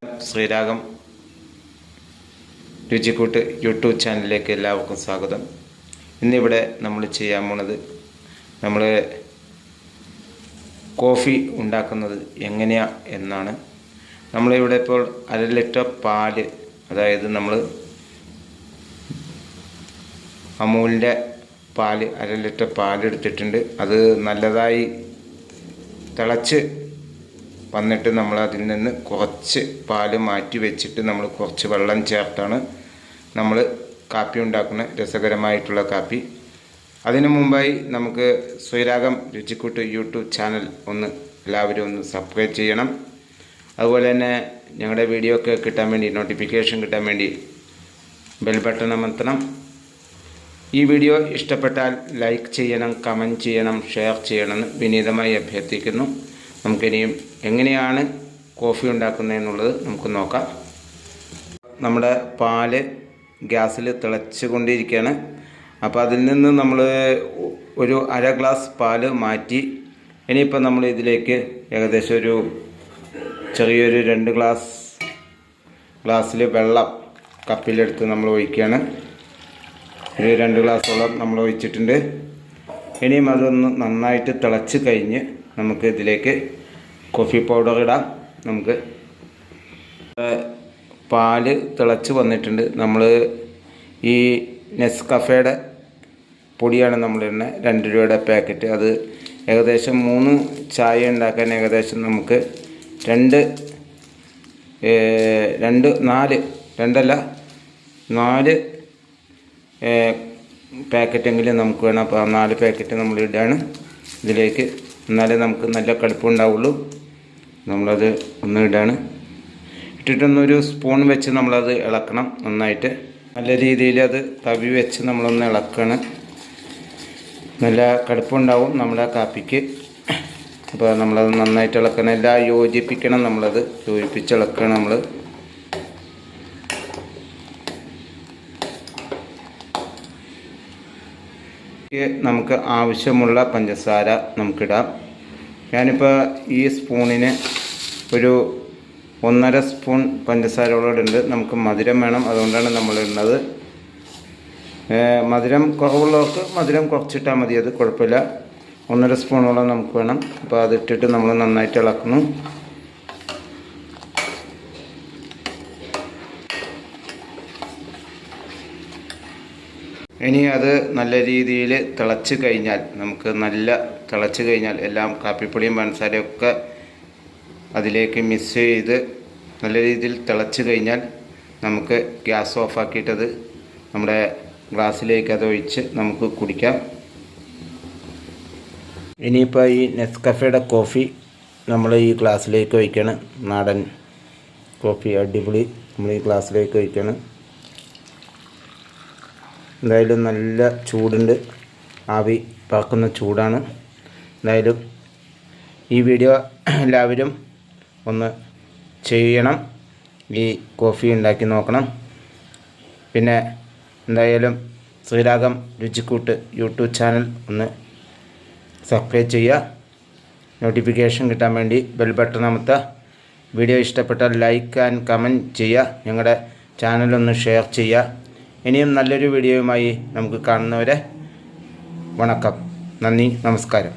Sriragam രുചിക്കൂട്ട് YouTube ചാനലിലേക്ക് എല്ലാവർക്കും സ്വാഗതം. ഇന്നിവിടെ നമ്മൾ ചെയ്യാൻ പോണത് നമ്മൾ കോഫി ഉണ്ടാക്കുന്നത് എങ്ങനെയാ എന്നാണ്. നമ്മളിവിടെ ഇപ്പോൾ 1/2 ലിറ്റർ പാല്, അതായത് നമ്മൾ അമൂലിൻ്റെ പാല് 1/2 ലിറ്റർ പാലെടുത്തിട്ടുണ്ട്. അത് നല്ലതായി തിളച്ച് വന്നിട്ട് നമ്മൾ അതിൽ നിന്ന് കുറച്ച് പാല് മാറ്റി വെച്ചിട്ട് നമ്മൾ കുറച്ച് വെള്ളം ചേർത്താണ് നമ്മൾ കാപ്പി ഉണ്ടാക്കുന്ന രസകരമായിട്ടുള്ള കാപ്പി. അതിനു മുമ്പായി നമുക്ക് ശ്രീരാഗം രുചിക്കൂട്ട് യൂട്യൂബ് ചാനൽ എല്ലാവരും ഒന്ന് സബ്സ്ക്രൈബ് ചെയ്യണം. അതുപോലെ തന്നെ ഞങ്ങളുടെ വീഡിയോ ഒക്കെ കിട്ടാൻ വേണ്ടി, നോട്ടിഫിക്കേഷൻ കിട്ടാൻ വേണ്ടി ബെൽ ബട്ടൺ അമർത്തണം. ഈ വീഡിയോ ഇഷ്ടപ്പെട്ടാൽ ലൈക്ക് ചെയ്യണം, കമൻറ്റ് ചെയ്യണം, ഷെയർ ചെയ്യണമെന്ന് വിനീതമായി അഭ്യർത്ഥിക്കുന്നു. നമുക്കിനിയും എങ്ങനെയാണ് കോഫി ഉണ്ടാക്കുന്നതെന്നുള്ളത് നമുക്ക് നോക്കാം. നമ്മുടെ പാല് ഗ്യാസിൽ തിളച്ച് കൊണ്ടിരിക്കുകയാണ്. അപ്പോൾ അതിൽ നിന്ന് നമ്മൾ ഒരു 1/2 ഗ്ലാസ് പാല് മാറ്റി ഇനിയിപ്പോൾ നമ്മൾ ഇതിലേക്ക് ഏകദേശം ഒരു ചെറിയൊരു 2 ഗ്ലാസ്സിൽ വെള്ളം കപ്പിലെടുത്ത് നമ്മൾ ഒഴിക്കുകയാണ്. ഒരു 2 ഗ്ലാസോളം നമ്മൾ ഒഴിച്ചിട്ടുണ്ട്. ഇനിയും അതൊന്ന് നന്നായിട്ട് തിളച്ച് കഴിഞ്ഞ് നമുക്ക് ഇതിലേക്ക് കോഫി പൗഡർ ഇടാം. നമുക്ക് പാല് തിളച്ച് വന്നിട്ടുണ്ട്. നമ്മൾ ഈ നെസ്കഫേയുടെ പൊടിയാണ് നമ്മളിടുന്നത്, 2 രൂപയുടെ പാക്കറ്റ്. അത് ഏകദേശം 3 ചായ ഉണ്ടാക്കാൻ ഏകദേശം നമുക്ക് 4 പാക്കറ്റെങ്കിലും നമുക്ക് വേണം. അപ്പോൾ 4 പാക്കറ്റ് നമ്മൾ ഇടാണ് ഇതിലേക്ക്. എന്നാലേ നമുക്ക് നല്ല കടുപ്പുണ്ടാവുള്ളൂ. നമ്മളത് ഇടാണ്. ഇട്ടിട്ടൊന്നൊരു സ്പൂൺ വെച്ച് നമ്മളത് ഇളക്കണം നന്നായിട്ട്. നല്ല രീതിയിൽ അത് തവി വെച്ച് നമ്മളൊന്ന് ഇളക്കണം. നല്ല കടുപ്പുണ്ടാവും നമ്മുടെ കാപ്പിക്ക്. അപ്പോൾ നമ്മളത് നന്നായിട്ട് ഇളക്കണം, എല്ലാം യോജിപ്പിക്കണം. നമ്മളത് യോജിപ്പിച്ചിളക്കണം. നമുക്ക് ആവശ്യമുള്ള പഞ്ചസാര നമുക്കിടാം. ഞാനിപ്പോൾ ഈ സ്പൂണിന് ഒരു 1.5 സ്പൂൺ പഞ്ചസാരയോളം ഉണ്ട്. നമുക്ക് മധുരം വേണം, അതുകൊണ്ടാണ് നമ്മൾ ഇടുന്നത്. മധുരം കുറവുള്ളവർക്ക് മധുരം കുറച്ചിട്ടാൽ മതി, അത് കുഴപ്പമില്ല. 1.5 സ്പൂണോളം നമുക്ക് വേണം. അപ്പോൾ അതിട്ടിട്ട് നമ്മൾ നന്നായിട്ട് ഇളക്കുന്നു. ഇനി അത് നല്ല രീതിയിൽ തിളച്ച് കഴിഞ്ഞാൽ, എല്ലാം കാപ്പിപ്പൊടിയും പഞ്ചസാരയൊക്കെ അതിലേക്ക് മിക്സ് ചെയ്ത് നല്ല രീതിയിൽ തിളച്ച് കഴിഞ്ഞാൽ നമുക്ക് ഗ്യാസ് ഓഫാക്കിയിട്ടത് നമ്മുടെ ഗ്ലാസ്സിലേക്ക് അത് ഒഴിച്ച് നമുക്ക് കുടിക്കാം. ഇനിയിപ്പോൾ ഈ നെസ്കഫേയുടെ കോഫി നമ്മൾ ഈ ഗ്ലാസ്സിലേക്ക് ഒഴിക്കണം. നാടൻ കോഫി അടിപൊളി നമ്മൾ ഈ ഗ്ലാസ്സിലേക്ക് ഒഴിക്കണം. എന്തായാലും നല്ല ചൂടുണ്ട്, ആവി പറക്കുന്ന ചൂടാണ്. എന്തായാലും ഈ വീഡിയോ എല്ലാവരും ഒന്ന് ചെയ്യണം, ഈ കോഫി ഉണ്ടാക്കി നോക്കണം. പിന്നെ എന്തായാലും ശ്രീരാഗം രുചിക്കൂട്ട് യൂട്യൂബ് ചാനൽ സബ്സ്ക്രൈബ് ചെയ്യുക. നോട്ടിഫിക്കേഷൻ കിട്ടാൻ വേണ്ടി ബെൽ ബട്ടൺ അമർത്തുക. വീഡിയോ ഇഷ്ടപ്പെട്ടാൽ ലൈക്ക് ആൻഡ് കമൻറ്റ് ചെയ്യുക. ഞങ്ങളുടെ ചാനലൊന്ന് ഷെയർ ചെയ്യുക. ഇനിയും നല്ലൊരു വീഡിയോയുമായി നമുക്ക് കാണുന്നവരെ വണക്കം. നന്ദി, നമസ്കാരം.